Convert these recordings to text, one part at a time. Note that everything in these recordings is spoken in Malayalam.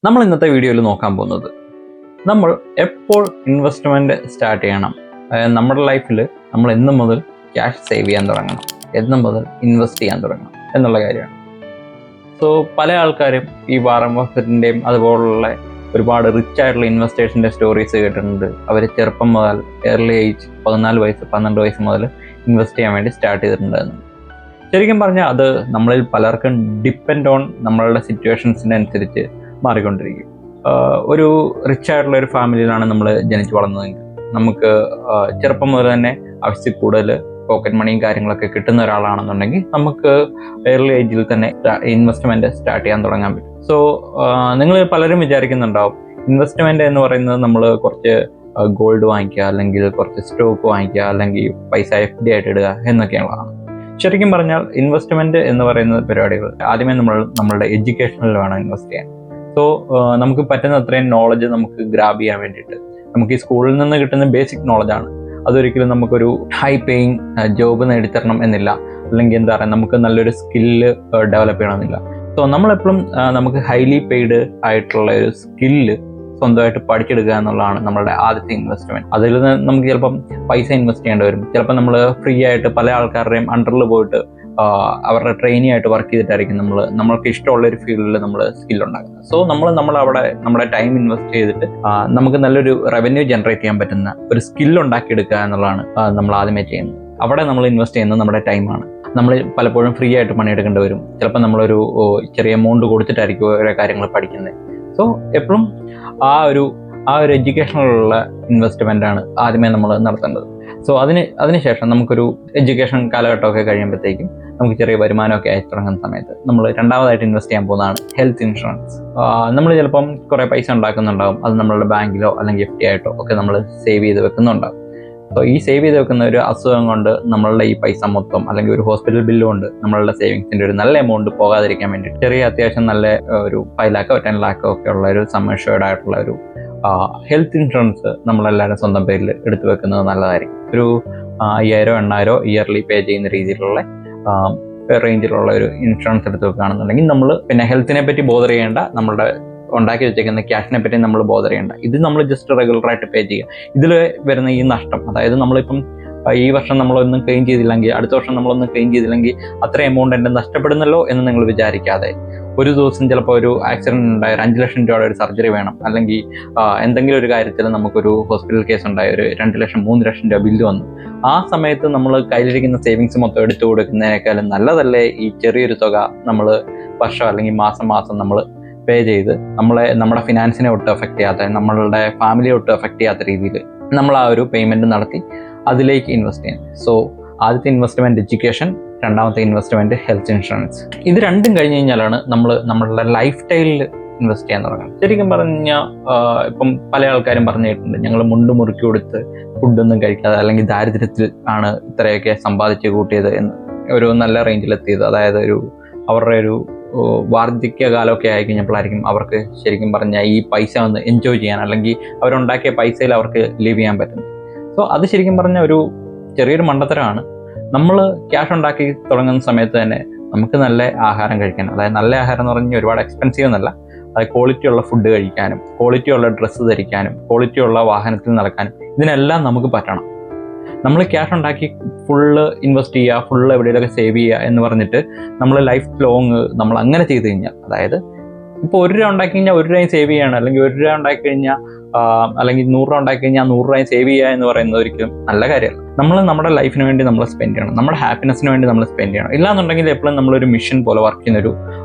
നമ്മൾ ഇന്നത്തെ വീഡിയോയിൽ നോക്കാൻ പോകുന്നത് നമ്മൾ എപ്പോൾ ഇൻവെസ്റ്റ്മെൻറ്റ് സ്റ്റാർട്ട് ചെയ്യണം, അതായത് നമ്മുടെ ലൈഫിൽ നമ്മൾ എന്ന് മുതൽ ക്യാഷ് സേവ് ചെയ്യാൻ തുടങ്ങണം, എന്ന് മുതൽ ഇൻവെസ്റ്റ് ചെയ്യാൻ തുടങ്ങണം എന്നുള്ള കാര്യമാണ്. സോ പല ആൾക്കാരും ഈ വാറൻ ബഫറ്റിൻ്റെയും അതുപോലുള്ള ഒരുപാട് റിച്ച് ആയിട്ടുള്ള ഇൻവെസ്റ്റേഴ്സിൻ്റെ സ്റ്റോറീസ് കേട്ടിട്ടുണ്ട്. അവർ ചെറുപ്പം മുതൽ ഏർലി ഏജ് 14 വയസ്സ് 12 വയസ്സ് മുതൽ ഇൻവെസ്റ്റ് ചെയ്യാൻ വേണ്ടി സ്റ്റാർട്ട് ചെയ്തിട്ടുണ്ടായിരുന്നു. ശരിക്കും പറഞ്ഞാൽ അത് നമ്മളിൽ പലർക്കും ഡിപ്പെൻഡ് ഓൺ നമ്മളുടെ സിറ്റുവേഷൻസിനനുസരിച്ച് മാറിക്കൊണ്ടിരിക്കും. ഒരു റിച്ച് ആയിട്ടുള്ള ഒരു ഫാമിലിയിലാണ് നമ്മൾ ജനിച്ചു വളർന്നതെങ്കിൽ നമുക്ക് ചെറുപ്പം മുതൽ തന്നെ ആവശ്യത്തിൽ കൂടുതൽ പോക്കറ്റ് മണിയും കാര്യങ്ങളൊക്കെ കിട്ടുന്ന ഒരാളാണെന്നുണ്ടെങ്കിൽ നമുക്ക് ഏർലി ഏജിൽ തന്നെ ഇൻവെസ്റ്റ്മെൻറ്റ് സ്റ്റാർട്ട് ചെയ്യാൻ തുടങ്ങാൻ പറ്റും. സോ നിങ്ങൾ പലരും വിചാരിക്കുന്നുണ്ടാവും ഇൻവെസ്റ്റ്മെൻറ്റ് എന്ന് പറയുന്നത് നമ്മൾ കുറച്ച് ഗോൾഡ് വാങ്ങിക്കുക, അല്ലെങ്കിൽ കുറച്ച് സ്റ്റോക്ക് വാങ്ങിക്കുക, അല്ലെങ്കിൽ പൈസ FD ആയിട്ട് ഇടുക എന്നൊക്കെയുള്ളതാണ്. ശരിക്കും പറഞ്ഞാൽ ഇൻവെസ്റ്റ്മെൻറ്റ് എന്ന് പറയുന്ന പരിപാടികൾ ആദ്യമേ നമ്മളുടെ എഡ്യൂക്കേഷനിൽ വേണം ഇൻവെസ്റ്റ് ചെയ്യാൻ. സോ നമുക്ക് പറ്റുന്ന അത്രയും നോളജ് നമുക്ക് ഗ്രാബ് ചെയ്യാൻ വേണ്ടിയിട്ട് നമുക്ക് ഈ സ്കൂളിൽ നിന്ന് കിട്ടുന്ന ബേസിക് നോളജാണ്. അതൊരിക്കലും നമുക്കൊരു ഹൈ പേയിങ് ജോബ് നേടിത്തരണം എന്നില്ല, അല്ലെങ്കിൽ എന്താ പറയുക നമുക്ക് നല്ലൊരു സ്കില്ല് ഡെവലപ്പ് ചെയ്യണമെന്നില്ല. സോ നമ്മളെപ്പോഴും നമുക്ക് ഹൈലി പെയ്ഡ് ആയിട്ടുള്ള ഒരു സ്കില്ല് സ്വന്തമായിട്ട് പഠിച്ചെടുക്കുക എന്നുള്ളതാണ് നമ്മളുടെ ആദ്യത്തെ ഇൻവെസ്റ്റ്മെൻറ്റ്. അതിൽ നിന്ന് നമുക്ക് ചിലപ്പം പൈസ ഇൻവെസ്റ്റ് ചെയ്യേണ്ടി വരും. ചിലപ്പോൾ നമ്മൾ ഫ്രീ ആയിട്ട് പല ആൾക്കാരുടെയും അണ്ടറിൽ പോയിട്ട് അവരുടെ ട്രെയിനി ആയിട്ട് വർക്ക് ചെയ്തിട്ടായിരിക്കും നമ്മൾക്ക് ഇഷ്ടമുള്ള ഒരു ഫീൽഡിൽ നമ്മൾ സ്കില്ലുണ്ടാക്കുന്നത്. സോ നമ്മളവിടെ നമ്മുടെ ടൈം ഇൻവെസ്റ്റ് ചെയ്തിട്ട് നമുക്ക് നല്ലൊരു റവന്യൂ ജനറേറ്റ് ചെയ്യാൻ പറ്റുന്ന ഒരു സ്കില്ല് ഉണ്ടാക്കിയെടുക്കുക എന്നുള്ളതാണ് നമ്മൾ ആദ്യമേ ചെയ്യുന്നത്. അവിടെ നമ്മൾ ഇൻവെസ്റ്റ് ചെയ്യുന്നത് നമ്മുടെ ടൈമാണ്. നമ്മൾ പലപ്പോഴും ഫ്രീ ആയിട്ട് പണിയെടുക്കേണ്ടി വരും. ചിലപ്പോൾ നമ്മളൊരു ചെറിയ എമൗണ്ട് കൊടുത്തിട്ടായിരിക്കും ഓരോ കാര്യങ്ങൾ പഠിക്കുന്നത്. സോ എപ്പോഴും ആ ഒരു എഡ്യൂക്കേഷനിലുള്ള ഇൻവെസ്റ്റ്മെൻ്റാണ് ആദ്യമേ നമ്മൾ നടത്തേണ്ടത്. സോ അതിനുശേഷം നമുക്കൊരു എഡ്യൂക്കേഷൻ കാലഘട്ടമൊക്കെ കഴിയുമ്പോഴത്തേക്കും നമുക്ക് ചെറിയ വരുമാനമൊക്കെ ആയി തുടങ്ങുന്ന സമയത്ത് നമ്മൾ രണ്ടാമതായിട്ട് ഇൻവെസ്റ്റ് ചെയ്യാൻ പോകുന്നതാണ് ഹെൽത്ത് ഇൻഷുറൻസ്. നമ്മൾ ചിലപ്പം കുറേ പൈസ ഉണ്ടാക്കുന്നുണ്ടാകും. അത് നമ്മളുടെ ബാങ്കിലോ അല്ലെങ്കിൽ FD ആയിട്ടോ ഒക്കെ നമ്മൾ സേവ് ചെയ്ത് വെക്കുന്നുണ്ടാകും. സോ ഈ സേവ് ചെയ്ത് വെക്കുന്ന ഒരു അസുഖം കൊണ്ട് നമ്മളുടെ ഈ പൈസ മൊത്തം, അല്ലെങ്കിൽ ഒരു ഹോസ്പിറ്റൽ ബില്ല് കൊണ്ട് നമ്മളുടെ സേവിങ്സിൻ്റെ ഒരു നല്ല എമൗണ്ട് പോകാതിരിക്കാൻ വേണ്ടിയിട്ട് ചെറിയ അത്യാവശ്യം നല്ല ഒരു 5 ലാഖോ 10 ലാഖോ ഒക്കെ ഉള്ള ഒരു സം അഷ്വേർഡ് ആയിട്ടുള്ള ഒരു ഹെൽത്ത് ഇൻഷുറൻസ് നമ്മളെല്ലാവരും സ്വന്തം പേരിൽ എടുത്തു വെക്കുന്നത് നല്ലതായിരിക്കും. ഒരു 5000-8000 ഇയർലി പേ ചെയ്യുന്ന രീതിയിലുള്ള റേഞ്ചിലുള്ള ഒരു ഇൻഷുറൻസ് എടുത്ത് വെക്കുകയാണെന്നുണ്ടെങ്കിൽ നമ്മൾ പിന്നെ ഹെൽത്തിനെ പറ്റി ബോധർ ചെയ്യേണ്ട, നമ്മളുടെ ഉണ്ടാക്കി വെച്ചേക്കുന്ന ക്യാഷിനെ പറ്റി നമ്മൾ ബോധർ ചെയ്യേണ്ട. ഇത് നമ്മൾ ജസ്റ്റ് റെഗുലറായിട്ട് പേ ചെയ്യുക. ഇതിൽ വരുന്ന ഈ നഷ്ടം, അതായത് നമ്മളിപ്പം ഈ വർഷം നമ്മളൊന്നും ക്ലെയിം ചെയ്തില്ലെങ്കിൽ അടുത്ത വർഷം നമ്മളൊന്നും ക്ലെയിം ചെയ്തില്ലെങ്കിൽ അത്ര എമൗണ്ട് എൻ്റെ നഷ്ടപ്പെടുന്നല്ലോ എന്ന് നിങ്ങൾ വിചാരിക്കാതെ, ഒരു ദിവസം ചിലപ്പോൾ ഒരു ആക്സിഡൻറ്റ് ഉണ്ടായ 5 ലക്ഷം രൂപയുടെ ഒരു സർജറി വേണം, അല്ലെങ്കിൽ എന്തെങ്കിലും ഒരു കാര്യത്തിൽ നമുക്കൊരു ഹോസ്പിറ്റൽ കേസ് ഉണ്ടായ ഒരു 2 ലക്ഷം 3 ലക്ഷം രൂപ ബില്ല് വന്നു. ആ സമയത്ത് നമ്മൾ കയ്യിലിരിക്കുന്ന സേവിങ്സ് മൊത്തം എടുത്തു കൊടുക്കുന്നതിനേക്കാളും നല്ലതല്ലേ ഈ ചെറിയൊരു തുക നമ്മൾ വർഷം അല്ലെങ്കിൽ മാസം നമ്മൾ പേ ചെയ്ത് നമ്മുടെ ഫിനാൻസിനെ ഒട്ടും എഫക്റ്റ് ചെയ്യാത്ത, നമ്മളുടെ ഫാമിലിയെ ഒട്ടും എഫക്റ്റ് ചെയ്യാത്ത രീതിയിൽ നമ്മൾ ആ ഒരു പേയ്മെൻറ്റ് നടത്തി അതിലേക്ക് ഇൻവെസ്റ്റ് ചെയ്യാൻ. സോ ആദ്യത്തെ ഇൻവെസ്റ്റ്മെൻറ്റ് എഡ്യൂക്കേഷൻ, രണ്ടാമത്തെ ഇൻവെസ്റ്റ്മെൻറ്റ് ഹെൽത്ത് ഇൻഷുറൻസ്. ഇത് രണ്ടും കഴിഞ്ഞ് കഴിഞ്ഞാലാണ് നമ്മൾ നമ്മളുടെ ലൈഫ് സ്റ്റൈലിൽ ഇൻവെസ്റ്റ് ചെയ്യാൻ തുടങ്ങുന്നത്. ശരിക്കും പറഞ്ഞാൽ ഇപ്പം പല ആൾക്കാരും പറഞ്ഞു കേട്ടിട്ടുണ്ട്, ഞങ്ങൾ മുണ്ട് മുറുക്കി കൊടുത്ത് ഫുഡൊന്നും കഴിക്കാതെ അല്ലെങ്കിൽ ദാരിദ്ര്യത്തിൽ ആണ് ഇത്രയൊക്കെ സമ്പാദിച്ച് കൂട്ടിയത് എന്ന്, ഒരു നല്ല റേഞ്ചിലെത്തിയത്. അതായത് അവരുടെ ഒരു വാർദ്ധക്യകാലമൊക്കെ ആയി കഴിഞ്ഞപ്പോഴായിരിക്കും അവർക്ക് ശരിക്കും പറഞ്ഞാൽ ഈ പൈസ ഒന്ന് എൻജോയ് ചെയ്യാൻ, അല്ലെങ്കിൽ അവരുണ്ടാക്കിയ പൈസയിൽ അവർക്ക് ലീവ് ചെയ്യാൻ പറ്റുന്നത്. സോ അത് ശരിക്കും പറഞ്ഞ ഒരു ചെറിയൊരു മണ്ടത്തരമാണ്. നമ്മൾ ക്യാഷ് ഉണ്ടാക്കി തുടങ്ങുന്ന സമയത്ത് തന്നെ നമുക്ക് നല്ല ആഹാരം കഴിക്കാൻ, അതായത് നല്ല ആഹാരം എന്ന് പറഞ്ഞാൽ ഒരുപാട് എക്സ്പെൻസീവ് എന്നല്ല, അതായത് ക്വാളിറ്റിയുള്ള ഫുഡ് കഴിക്കാനും, ക്വാളിറ്റിയുള്ള ഡ്രസ്സ് ധരിക്കാനും, ക്വാളിറ്റിയുള്ള വാഹനത്തിൽ നടക്കാനും, ഇതിനെല്ലാം നമുക്ക് പറ്റണം. നമ്മൾ ക്യാഷ് ഉണ്ടാക്കി ഫുള്ള് ഇൻവെസ്റ്റ് ചെയ്യുക, ഫുള്ള് എവിടെയെങ്കിലൊക്കെ സേവ് ചെയ്യുക എന്ന് പറഞ്ഞിട്ട് നമ്മൾ ലൈഫ് ലോങ് നമ്മൾ അങ്ങനെ ചെയ്ത് കഴിഞ്ഞാൽ, അതായത് ഇപ്പോൾ 1 രൂപ ഉണ്ടാക്കി കഴിഞ്ഞാൽ 1 രൂപയും സേവ് ചെയ്യണം, അല്ലെങ്കിൽ 1 രൂപ ഉണ്ടാക്കി കഴിഞ്ഞാൽ അല്ലെങ്കിൽ 100 രൂപ ഉണ്ടാക്കി കഴിഞ്ഞാൽ 100 രൂപയും സേവ് ചെയ്യുക എന്ന് പറയുന്നത് ഒരിക്കലും നല്ല കാര്യമല്ല. നമ്മൾ നമ്മുടെ ലൈഫിന് വേണ്ടി നമ്മൾ സ്പെൻഡ് ചെയ്യണം, നമ്മുടെ ഹാപ്പിനെസ്സിന് വേണ്ടി നമ്മൾ സ്പെൻഡ് ചെയ്യണം. ഇല്ലാന്നുണ്ടെങ്കിൽ എപ്പോഴും നമ്മളൊരു മിഷൻ പോലെ വർക്ക് ചെയ്യുന്നൊരു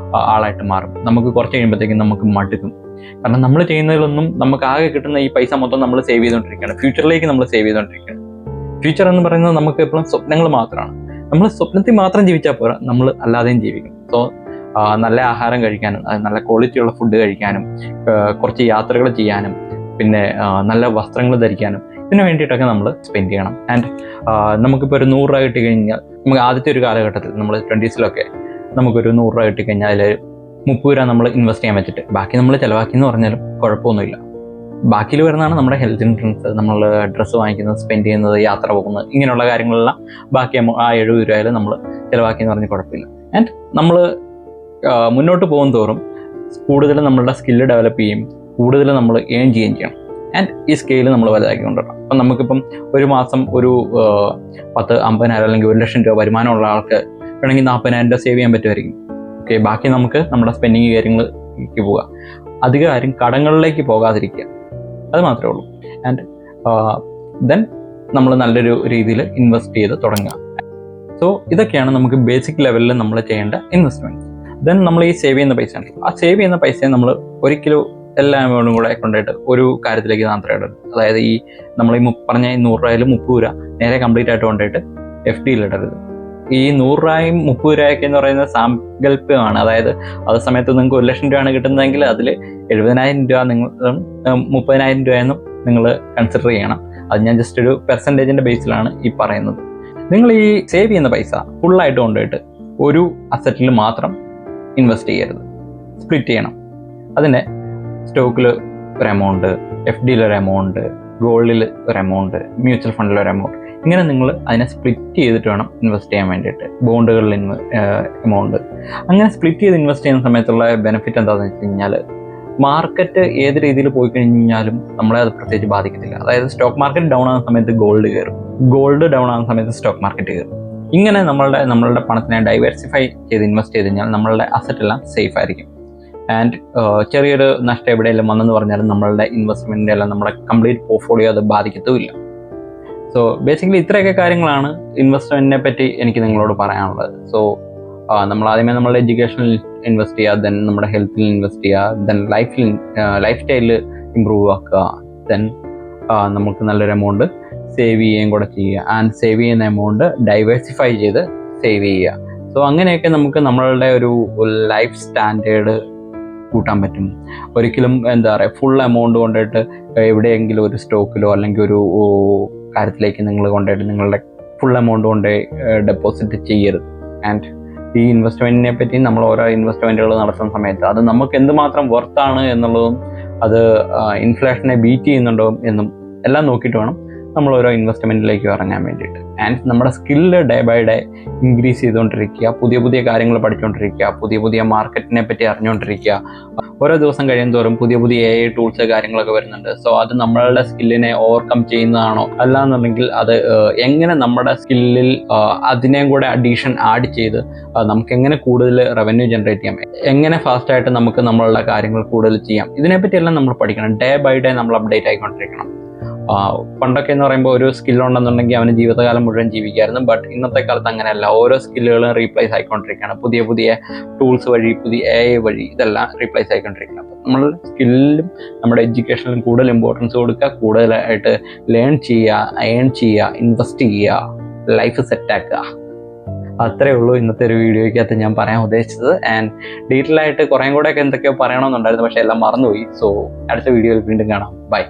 ആളായിട്ട് മാറും. നമുക്ക് കുറച്ച് കഴിയുമ്പോഴത്തേക്കും നമുക്ക് മടുക്കും. കാരണം നമ്മൾ ചെയ്യുന്നതിലൊന്നും നമുക്ക് ആകെ കിട്ടുന്ന ഈ പൈസ മൊത്തം നമ്മൾ സേവ് ചെയ്തുകൊണ്ടിരിക്കുകയാണ്, ഫ്യൂച്ചറിലേക്ക് നമ്മൾ സേവ് ചെയ്തുകൊണ്ടിരിക്കുകയാണ്. ഫ്യൂച്ചർ എന്ന് പറയുന്നത് നമുക്ക് എപ്പോഴും സ്വപ്നങ്ങൾ മാത്രമാണ്. നമ്മൾ സ്വപ്നത്തിൽ മാത്രം ജീവിച്ചാൽ പോരാ, നമ്മൾ അല്ലാതെയും ജീവിക്കും. സോ നല്ല ആഹാരം കഴിക്കാനും, നല്ല ക്വാളിറ്റിയുള്ള ഫുഡ് കഴിക്കാനും, കുറച്ച് യാത്രകൾ ചെയ്യാനും, പിന്നെ നല്ല വസ്ത്രങ്ങൾ ധരിക്കാനും, ഇതിന് വേണ്ടിയിട്ടൊക്കെ നമ്മൾ സ്പെൻഡ് ചെയ്യണം. ആൻഡ് നമുക്കിപ്പോൾ ഒരു 100 രൂപ കിട്ടിക്കഴിഞ്ഞാൽ, നമുക്ക് ആദ്യത്തെ ഒരു കാലഘട്ടത്തിൽ നമ്മൾ 20s നമുക്കൊരു 100 രൂപ കിട്ടിക്കഴിഞ്ഞാൽ അതിൽ 30 രൂപ നമ്മൾ ഇൻവെസ്റ്റ് ചെയ്യാൻ വെച്ചിട്ട് ബാക്കി നമ്മൾ ചിലവാക്കി എന്ന് പറഞ്ഞാലും കുഴപ്പമൊന്നുമില്ല. ബാക്കിയിൽ വരുന്നതാണ് നമ്മുടെ ഹെൽത്ത് ഇൻഷുറൻസ്, നമ്മൾ ഡ്രസ്സ് വാങ്ങിക്കുന്നത്, സ്പെൻഡ് ചെയ്യുന്നത്, യാത്ര പോകുന്നത്, ഇങ്ങനെയുള്ള കാര്യങ്ങളെല്ലാം ബാക്കി ആ 70 രൂപയിൽ നമ്മൾ ചിലവാക്കി എന്ന് പറഞ്ഞാൽ കുഴപ്പമില്ല. ആൻഡ് നമ്മൾ മുന്നോട്ട് പോകും തോറും കൂടുതൽ നമ്മളുടെ സ്കില്ല് ഡെവലപ്പ് ചെയ്യും, കൂടുതൽ നമ്മൾ ഏൺ ചെയ്യുകയും ചെയ്യണം. ആൻഡ് ഈ സ്കെയിൽ നമ്മൾ വലുതാക്കി കൊണ്ടുവരണം. അപ്പം നമുക്കിപ്പം ഒരു മാസം ഒരു 50,000 അല്ലെങ്കിൽ 1,00,000 രൂപ വരുമാനമുള്ള ആൾക്ക് വേണമെങ്കിൽ 40,000 രൂപ സേവ് ചെയ്യാൻ പറ്റുമായിരിക്കും. ഓക്കെ, ബാക്കി നമുക്ക് നമ്മുടെ സ്പെൻഡിങ് കാര്യങ്ങളിലേക്ക് പോവുക. അധികം ആരും കടങ്ങളിലേക്ക് പോകാതിരിക്കുക, അത് മാത്രമേ ഉള്ളൂ. ആൻഡ് ദെൻ നമ്മൾ നല്ലൊരു രീതിയിൽ ഇൻവെസ്റ്റ് ചെയ്ത് തുടങ്ങുക. സോ ഇതൊക്കെയാണ് നമുക്ക് ബേസിക് ലെവലിൽ നമ്മൾ ചെയ്യേണ്ട ഇൻവെസ്റ്റ്മെൻറ്റ്. ദെൻ നമ്മൾ ഈ സേവ് ചെയ്യുന്ന പൈസ ഉണ്ട്, ആ സേവ് ചെയ്യുന്ന പൈസയെ നമ്മൾ ഒരിക്കലും എല്ലാ എമൗണ്ടും കൂടെ കൊണ്ടുപോയിട്ട് ഒരു കാര്യത്തിലേക്ക് മാത്രമേ ഇടരുത്. അതായത് ഈ നമ്മൾ ഈ പറഞ്ഞ 100 രൂപയിൽ 30 രൂപ നേരെ കംപ്ലീറ്റ് ആയിട്ട് കൊണ്ടുപോയിട്ട് FD ഇടരുത്. ഈ 100 രൂപയും 30 രൂപയൊക്കെ എന്ന് പറയുന്നത് സാങ്കല്പികമാണ്. അതായത് അതേ സമയത്ത് നിങ്ങൾക്ക് 1,00,000 രൂപയാണ് കിട്ടുന്നതെങ്കിൽ അതിൽ 70,000 രൂപ നിങ്ങൾ 30,000 രൂപയെന്നും നിങ്ങൾ കൺസിഡർ ചെയ്യണം. അത് ഞാൻ ജസ്റ്റ് ഒരു പെർസെൻറ്റേജിൻ്റെ ബേസിലാണ് ഈ പറയുന്നത്. നിങ്ങൾ ഈ സേവ് ചെയ്യുന്ന പൈസ ഫുള്ളായിട്ട് കൊണ്ടുപോയിട്ട് ഒരു അസറ്റിൽ മാത്രം ഇൻവെസ്റ്റ് ചെയ്യരുത്, സ്പ്ലിറ്റ് ചെയ്യണം. അതിൻ്റെ സ്റ്റോക്കിൽ ഒരു എമൗണ്ട്, FDയിൽ ഒരു എമൗണ്ട്, ഗോൾഡിൽ ഒരു എമൗണ്ട്, മ്യൂച്വൽ ഫണ്ടിൽ ഒരു എമൗണ്ട്, ഇങ്ങനെ നിങ്ങൾ അതിനെ സ്പ്ലിറ്റ് ചെയ്തിട്ട് വേണം ഇൻവെസ്റ്റ് ചെയ്യാൻ വേണ്ടിയിട്ട്. ബോണ്ടുകളിൽ എമൗണ്ട് അങ്ങനെ സ്പ്ലിറ്റ് ചെയ്ത് ഇൻവെസ്റ്റ് ചെയ്യുന്ന സമയത്തുള്ള ബെനിഫിറ്റ് എന്താണെന്ന് വെച്ച് കഴിഞ്ഞാൽ, മാർക്കറ്റ് ഏത് രീതിയിൽ പോയി കഴിഞ്ഞാലും നമ്മളെ അത് പ്രത്യേകിച്ച് ബാധിക്കത്തില്ല. അതായത് സ്റ്റോക്ക് മാർക്കറ്റ് ഡൗൺ ആകുന്ന സമയത്ത് ഗോൾഡ് കയറും, ഗോൾഡ് ഡൗൺ ആകുന്ന സമയത്ത് സ്റ്റോക്ക് മാർക്കറ്റ് കയറും. ഇങ്ങനെ നമ്മളുടെ പണത്തിനെ ഡൈവേഴ്സിഫൈ ചെയ്ത് ഇൻവെസ്റ്റ് ചെയ്ത് കഴിഞ്ഞാൽ നമ്മളുടെ അസറ്റ് എല്ലാം സേഫ് ആയിരിക്കും. ആൻഡ് ചെറിയൊരു നഷ്ടം എവിടെയെല്ലാം വന്നെന്ന് പറഞ്ഞാലും നമ്മളുടെ ഇൻവെസ്റ്റ്മെൻറ്റിൻ്റെ എല്ലാം നമ്മുടെ കംപ്ലീറ്റ് പോർട്ട്ഫോളിയോ അത് ബാധിക്കത്തുമില്ല. സോ ബേസിക്കലി ഇത്രയൊക്കെ കാര്യങ്ങളാണ് ഇൻവെസ്റ്റ്മെൻറ്റിനെ പറ്റി എനിക്ക് നിങ്ങളോട് പറയാനുള്ളത്. സോ നമ്മൾ ആദ്യമേ നമ്മളുടെ എഡ്യൂക്കേഷനിൽ ഇൻവെസ്റ്റ് ചെയ്യുക, ദെൻ നമ്മുടെ ഹെൽത്തിൽ ഇൻവെസ്റ്റ് ചെയ്യുക, ദെൻ ലൈഫ് സ്റ്റൈലിൽ ഇമ്പ്രൂവ് ആക്കുക, ദെൻ നമുക്ക് നല്ലൊരു എമൗണ്ട് സേവ് ചെയ്യുകയും കൂടെ ചെയ്യുക. ആൻഡ് സേവ് ചെയ്യുന്ന എമൗണ്ട് ഡൈവേഴ്സിഫൈ ചെയ്ത് സേവ് ചെയ്യുക. സോ അങ്ങനെയൊക്കെ നമുക്ക് നമ്മളുടെ ഒരു ലൈഫ് സ്റ്റാൻഡേർഡ് കൂട്ടാൻ പറ്റും. ഒരിക്കലും എന്താ പറയുക, ഫുൾ എമൗണ്ട് കൊണ്ടിട്ട് എവിടെയെങ്കിലും ഒരു സ്റ്റോക്കിലോ അല്ലെങ്കിൽ ഒരു കാര്യത്തിലേക്ക് നിങ്ങൾ കൊണ്ടുപോയിട്ട് നിങ്ങളുടെ ഫുൾ എമൗണ്ട് കൊണ്ട് ഡെപ്പോസിറ്റ് ചെയ്യരുത്. ആൻഡ് ഈ ഇൻവെസ്റ്റ്മെൻറ്റിനെ പറ്റി നമ്മൾ ഓരോ ഇൻവെസ്റ്റ്മെൻറ്റുകൾ നടത്തുന്ന സമയത്ത് അത് നമുക്ക് എന്തുമാത്രം വർത്താണ് എന്നുള്ളതും അത് ഇൻഫ്ലേഷനെ ബീറ്റ് ചെയ്യുന്നുണ്ടോ എന്നും എല്ലാം നോക്കിയിട്ട് വേണം നമ്മൾ ഓരോ ഇൻവെസ്റ്റ്മെൻറ്റിലേക്ക് ഇറങ്ങാൻ വേണ്ടിയിട്ട്. ആൻഡ് നമ്മുടെ skill day by day increase ചെയ്തുകൊണ്ടിരിക്കുക, പുതിയ പുതിയ കാര്യങ്ങൾ പഠിച്ചുകൊണ്ടിരിക്കുക, പുതിയ മാർക്കറ്റിനെ പറ്റി അറിഞ്ഞുകൊണ്ടിരിക്കുക. ഓരോ ദിവസം കഴിയുന്തോറും പുതിയ AI ടൂൾസ് കാര്യങ്ങളൊക്കെ വരുന്നുണ്ട്. സോ അത് നമ്മളുടെ സ്കില്ലിനെ ഓവർകം ചെയ്യുന്നതാണോ അല്ലാന്നുണ്ടെങ്കിൽ അത് എങ്ങനെ നമ്മുടെ സ്കില്ലിൽ അതിനെയും കൂടെ അഡീഷൻ ആഡ് ചെയ്ത് നമുക്ക് എങ്ങനെ കൂടുതൽ റവന്യൂ ജനറേറ്റ് ചെയ്യാം, എങ്ങനെ ഫാസ്റ്റായിട്ട് നമുക്ക് നമ്മളുടെ കാര്യങ്ങൾ കൂടുതൽ ചെയ്യാം, ഇതിനെപ്പറ്റിയെല്ലാം നമ്മൾ പഠിക്കണം. ഡേ ബൈ ഡേ നമ്മൾ അപ്ഡേറ്റ് ആയിക്കൊണ്ടിരിക്കണം. പണ്ടൊക്കെ എന്ന് പറയുമ്പോൾ ഒരു സ്കില്ലുണ്ടെന്നുണ്ടെങ്കിൽ അവന് ജീവിതകാലം മുഴുവൻ ജീവിക്കായിരുന്നു. ബട്ട് ഇന്നത്തെ കാലത്ത് അങ്ങനെയല്ല, ഓരോ സ്കില്ലുകളും റീപ്ലേസ് ആയിക്കൊണ്ടിരിക്കുകയാണ്. പുതിയ ടൂൾസ് വഴി, പുതിയ AI വഴി ഇതെല്ലാം റീപ്ലേസ് ആയിക്കൊണ്ടിരിക്കുകയാണ്. അപ്പം നമ്മൾ സ്കില്ലിലും നമ്മുടെ എഡ്യൂക്കേഷനിലും കൂടുതൽ ഇമ്പോർട്ടൻസ് കൊടുക്കുക, കൂടുതലായിട്ട് ലേൺ ചെയ്യുക, ഏൺ ചെയ്യുക, ഇൻവെസ്റ്റ് ചെയ്യുക, ലൈഫ് സെറ്റാക്കുക. അത്രയേ ഉള്ളൂ ഇന്നത്തെ ഒരു വീഡിയോയ്ക്കകത്ത് ഞാൻ പറയാൻ ഉദ്ദേശിച്ചത്. ആൻഡ് ഡീറ്റെയിൽ ആയിട്ട് കുറേ കൂടെയൊക്കെ എന്തൊക്കെയോ പറയണമെന്നുണ്ടായിരുന്നു, പക്ഷേ എല്ലാം മറന്നുപോയി. സോ അടുത്ത വീഡിയോയിൽ വീണ്ടും കാണാം. ബൈ.